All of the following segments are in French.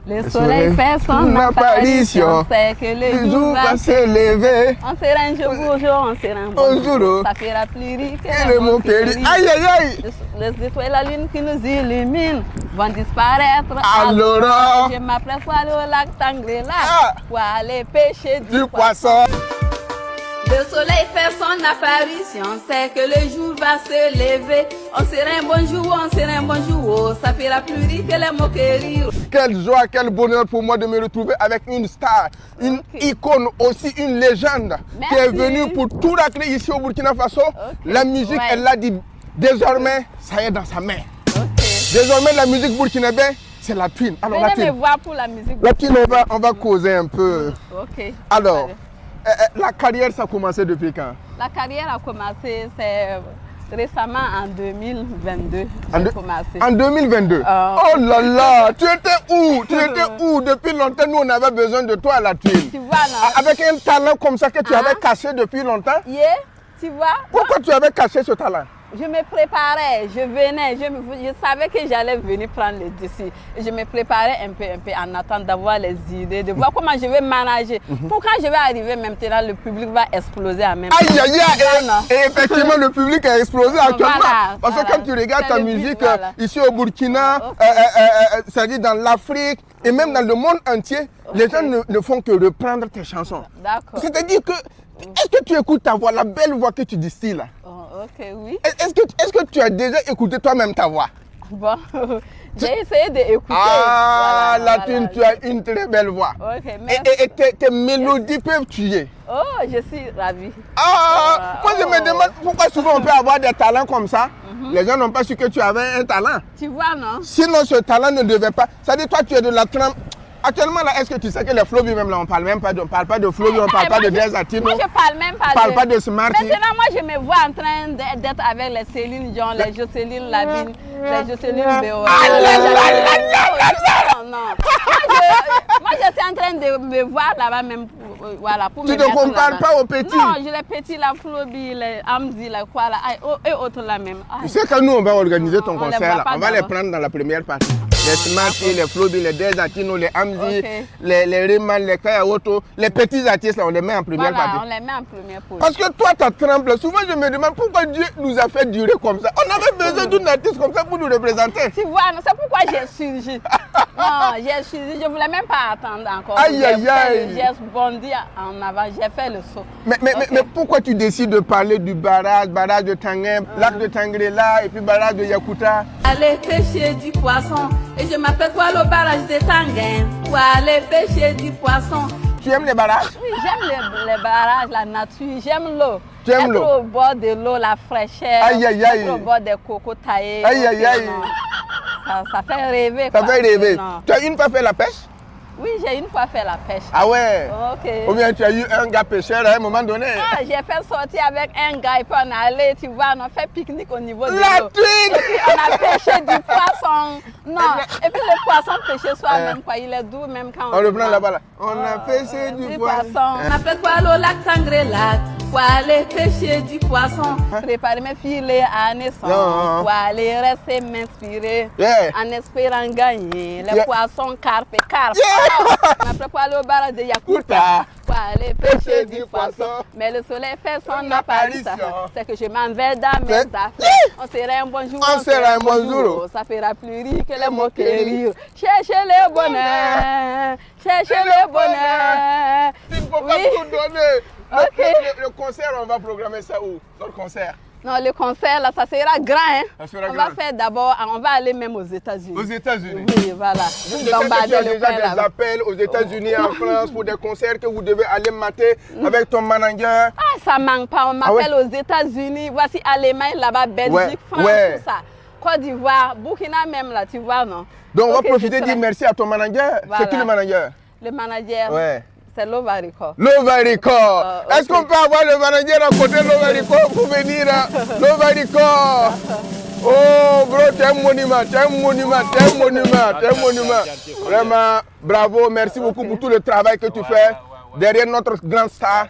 Le soleil fait son apparition, c'est que le jour va se lever. On sera un jour beau jour, on sera un bon jour. Ça fera plus riche que le mot péri. Aïe aïe aïe. Les étoiles et la lune qui nous illuminent vont disparaître à l'aurore. Je m'apprête pour aller au lac Tangrela pour aller pêcher du poisson. Le soleil fait son apparition, c'est que le jour va se lever. On sera un bon jour, on sera un bon jour. Ça fera plus riche que les moqueries. Quelle joie, quel bonheur pour moi de me retrouver avec une star, une icône, aussi une légende. Merci. Qui est venue pour tout racler ici au Burkina Faso. La musique, elle l'a dit, désormais, ça y est dans sa main. Désormais, la musique burkinabé, c'est la twin. Alors, venez me voir pour la musique. La twin, on va causer un peu. Alors, la carrière, ça a commencé depuis quand? La carrière a commencé, c'est récemment en 2022. En 2022? Oh là là, tu étais où? Tu étais où? Depuis longtemps, nous, on avait besoin de toi à la twin. Tu vois, non? Avec un talent comme ça que tu avais caché depuis longtemps? Tu vois? Pourquoi tu avais caché ce talent? Je me préparais, je venais, je savais que j'allais venir prendre le dessus. Je me préparais un peu en attendant d'avoir les idées, de voir comment je vais manager. Pour quand je vais arriver maintenant, le public va exploser en même temps. Aïe aïe aïe! Et effectivement, le public a explosé actuellement. Parce que quand tu regardes ta musique ici au Burkina, c'est-à-dire dans l'Afrique et même dans le monde entier, les gens ne font que reprendre tes chansons. D'accord. C'est-à-dire que, est-ce que tu écoutes ta voix, la belle voix que tu distilles là? Oui. Est-ce que tu as déjà écouté toi-même ta voix? Bon, j'ai essayé d'écouter. La twin, tu as une très belle voix. Et tes mélodies peuvent tuer. Oh, je suis ravie. Moi, je me demande pourquoi souvent on peut avoir des talents comme ça. Les gens n'ont pas su que tu avais un talent. Tu vois, non? Sinon, ce talent ne devait pas. Ça dit, toi, tu es de la trempe. Actuellement, là, est-ce que tu sais que les Flobi, même là, on parle même pas de, Flobi, on parle pas de Desatino. Moi, je parle même pas parle pas de Smarty. Maintenant, moi, je me vois en train d'être avec les Céline Dion, les Jocelyne Lavigne, les Jocelyne Béora. Non. Moi, j'étais en train de me voir là-bas même, voilà, pour tu ne te compares pas aux petits? Non, je les petits, la Flobi, les Amzi, la quoi, là, et autres là même. Tu sais que nous, on va organiser ton concert, là. On va les prendre dans la première partie. Les Smarty, les Flobi, les Desatino, les Amzi, les Rayman, les Kayaoto, les petits artistes, là, on les met en première partie. On les met en première partie. Parce que toi, ta trempe, souvent je me demande pourquoi Dieu nous a fait durer comme ça. On avait besoin d'une artiste comme ça pour nous représenter. Tu vois, c'est pourquoi j'ai surgi. Non, j'ai surgi, je ne voulais même pas attendre encore. Aïe, aïe, aïe. J'ai bondi en avant, j'ai fait le saut. Mais pourquoi tu décides de parler du barrage de Tangem, lac de Tangrela et puis barrage de Yakuta? Aller pêcher du poisson. Et je m'appelle quoi le barrage de Tanguem pour aller pêcher du poisson. Tu aimes les barrages? Oui, j'aime les barrages, la nature, j'aime l'eau. Tu aimes l'eau? Être au bord de l'eau, la fraîcheur. Aïe, aïe, aïe. Être au bord des cocos taillés. Aïe, aïe, aïe. Ça fait rêver. Ça fait rêver. Tu as une fois fait la pêche? Oui, j'ai une fois fait la pêche. Ah ouais? Ok. Ou bien tu as eu un gars pêcheur à un moment donné? Ah, j'ai fait sortir avec un gars et puis on est allé, tu vois, on a fait pique-nique au niveau de l'eau. La twin! Et puis on a pêché du poisson. Non, et puis le poisson pêché soi-même, quoi. Il est doux même quand on le prend là-bas là. On a pêché du poisson. On appelle quoi le lac Tangrela pour aller pêcher du poisson. Préparer mes filets à naissance pour aller rester m'inspirer en espérant gagner les poissons carpe. On appelle quoi le barrage de Yakuta pour aller pêcher du poisson. Mais le soleil fait son apparition. C'est que je m'en vais dans mes affaires. On sera un bon jour. On sera un bon jour. Ça fera plus riche que les moqueries. Cherchez le bonheur. Cherchez le bonheur. Il ne faut pas tout donner. Le concert, on va programmer ça où? Notre concert? Non, le concert, là, ça sera grand. Hein? Ça sera on grand. va faire d'abord, on va aller même aux États-Unis. Aux États-Unis? Oui, voilà. Je sais que tu as déjà des appels aux États-Unis, en France, pour des concerts que vous devez aller mater avec ton manager. Ah, ça manque pas. On m'appelle aux États-Unis. Voici Allemagne, là-bas, Belgique, France, tout ça. Côte d'Ivoire, Burkina même, là, tu vois, non? Donc, on va profiter de dire merci à ton manager. Voilà. C'est qui le manager? Le manager, c'est Lovarico. Lovarico. Est-ce qu'on peut avoir le manager à côté de Lovarico pour venir? Lovarico. Oh, bro, t'es un monument, t'es un monument, t'es un monument, t'es un monument. Vraiment, bravo, merci beaucoup pour tout le travail que tu fais. derrière notre grand star.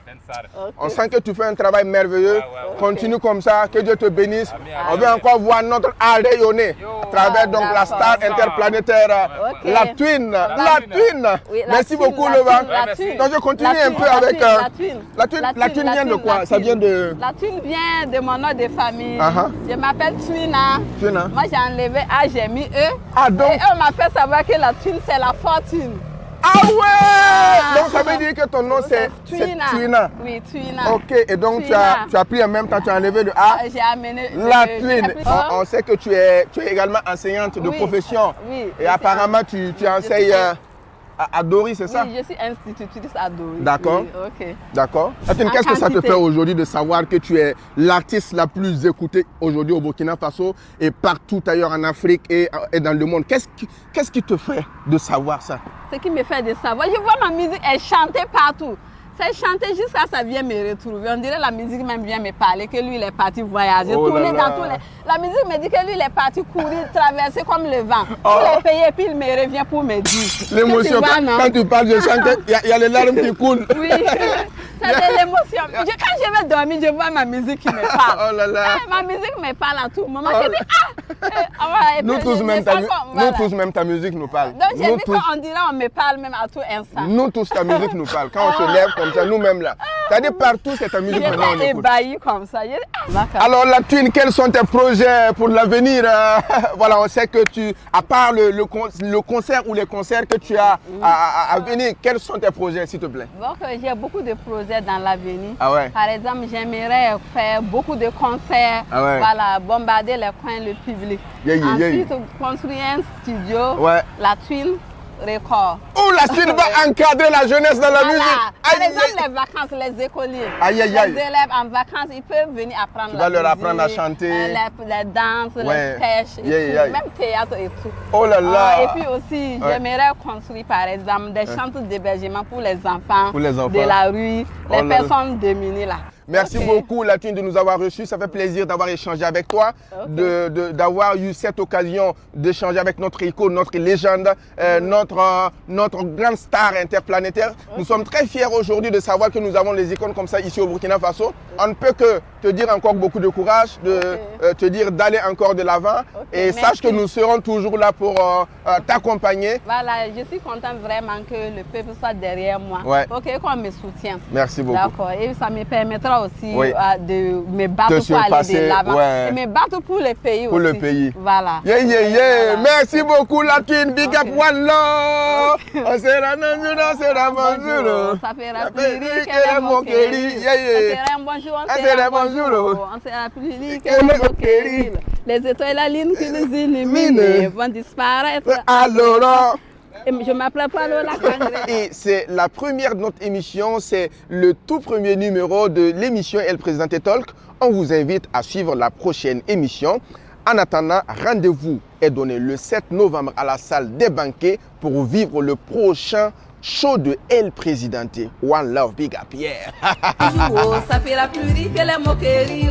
On sent que tu fais un travail merveilleux. Continue comme ça, que Dieu te bénisse. On veut encore voir notre art rayonner à travers donc la star interplanétaire, la Twin. La Twin. Merci beaucoup, Leva. Donc je continue un peu avec la Twin vient de quoi? Ça vient de... La Twin vient de mon nom de famille. Je m'appelle Twina. Moi j'ai enlevé A, j'ai mis E. Ah, donc... Et on m'a fait savoir que la Twin c'est la fortune. Ah ouais! Donc ça veut dire que ton nom c'est Twina. Oui, Twina. Ok, et donc tu as pris en même temps, tu as enlevé le A. J'ai amené la Twin. On sait que tu es également enseignante de profession. Oui. Et apparemment tu enseignes à Dori, c'est ça? Oui, je suis institutrice à Dori. D'accord. Oui, ok. D'accord. Qu'est-ce que ça te fait aujourd'hui de savoir que tu es l'artiste la plus écoutée aujourd'hui au Burkina Faso et partout ailleurs en Afrique et dans le monde? Qu'est-ce qui te fait de savoir ça? Ce qui me fait de savoir, je vois ma musique est chantée partout. C'est chanté jusqu'à ça vient me retrouver. On dirait la musique même vient me parler que lui il est parti voyager, tourner dans tous les... La musique me dit que lui il est parti courir, traverser comme le vent. Tous les pays et puis il me revient pour me dire. L'émotion, quand tu parles, je sens qu'il y a les larmes qui coulent. Oui, c'est de l'émotion. Quand je vais dormir, je vois ma musique qui me parle. Oh là là. Ma musique me parle à tout moment. Je dis nous tous même ta musique nous parle. Donc j'ai dit qu'on dirait on me parle même à tout instant. Nous tous ta musique nous parle. Quand on se lève comme ça, nous-mêmes là. C'est-à-dire partout c'est ta musique maintenant on écoute. Ébahi comme ça. Alors la Twin, quels sont tes projets pour l'avenir? Voilà, on sait que à part le concert ou les concerts que tu as à venir, quels sont tes projets s'il te plaît? Donc j'ai beaucoup de projets dans l'avenir. Ah ouais. Par exemple, j'aimerais faire beaucoup de concerts, voilà, bombarder les coins, le public. Ensuite, construire un studio, la Twin Record. Oh, la Twin va encadrer la jeunesse dans la musique. Par exemple, les vacances, les écoliers, les élèves en vacances, ils peuvent venir apprendre tu vas leur apprendre à chanter, les danses, les sketchs, même théâtre et tout. Oh là là. Et puis aussi, j'aimerais construire par exemple des centres d'hébergement pour les enfants de la rue, les personnes démunies là. Merci beaucoup, la Twin, de nous avoir reçus. Ça fait plaisir d'avoir échangé avec toi, d'avoir eu cette occasion d'échanger avec notre icône, notre légende, notre grande star interplanétaire. Nous sommes très fiers aujourd'hui de savoir que nous avons des icônes comme ça ici au Burkina Faso. On ne peut que te dire encore beaucoup de courage, te dire d'aller encore de l'avant. Et sache que nous serons toujours là pour t'accompagner. Voilà, je suis contente vraiment que le peuple soit derrière moi. Qu'on me soutienne. Merci beaucoup. D'accord, et ça me permettra aussi de me battre pour aller de l'avant et me battre pour le pays pour aussi. Le pays. Voilà. Voilà. Merci beaucoup la Twin, big up one love. On sera non, sera bonjour. Ça fera plaisir que mon chéri. Ça sera un bonjour, on sera bonjour. On sera plaisir que mon chéri. Les étoiles et la ligne qui nous illuminent vont disparaître à l'aurore. Je m'appelle pas Lola Kangré. Et c'est la première de notre émission, c'est le tout premier numéro de l'émission El Presidente Talk. On vous invite à suivre la prochaine émission. En attendant, rendez-vous est donné le 7 novembre à la salle des banquets pour vivre le prochain show de El Presidente. One love, big up, yeah. Ça fera plus rire que les moqueries.